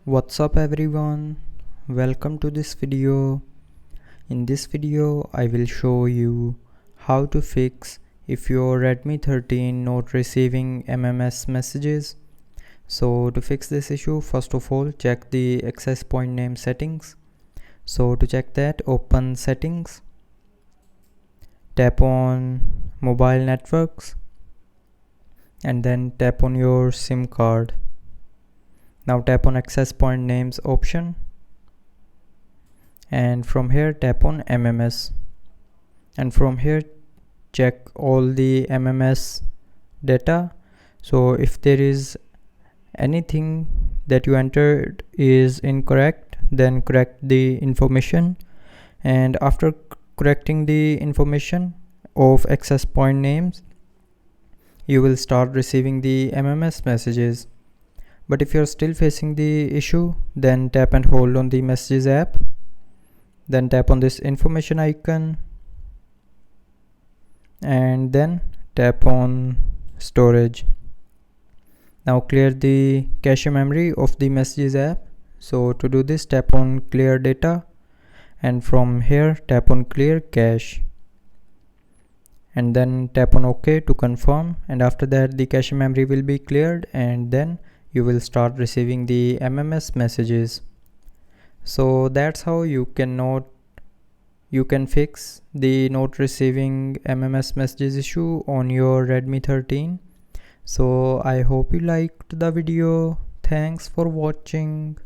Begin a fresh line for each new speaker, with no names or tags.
What's up everyone, welcome to this video. In this video I will show you how to fix if your Redmi 13 not receiving MMS messages. So to fix this issue, first of all check the access point name settings. So to check that, open settings, tap on mobile networks and then tap on your SIM card. Now tap on access point names option and from here tap on MMS, and from here check all the MMS data. So if there is anything that you entered is incorrect, then correct the information, and after correcting the information of access point names you will start receiving the MMS messages. But if you're still facing the issue, then tap and hold on the messages app, then tap on this information icon and then tap on storage. Now clear the cache memory of the messages app. So to do this, tap on clear data and from here tap on clear cache and then tap on OK to confirm, and after that the cache memory will be cleared and then you will start receiving the MMS messages. So that's how you can fix the not receiving MMS messages issue on your Redmi 13. So I hope you liked the video. Thanks for watching.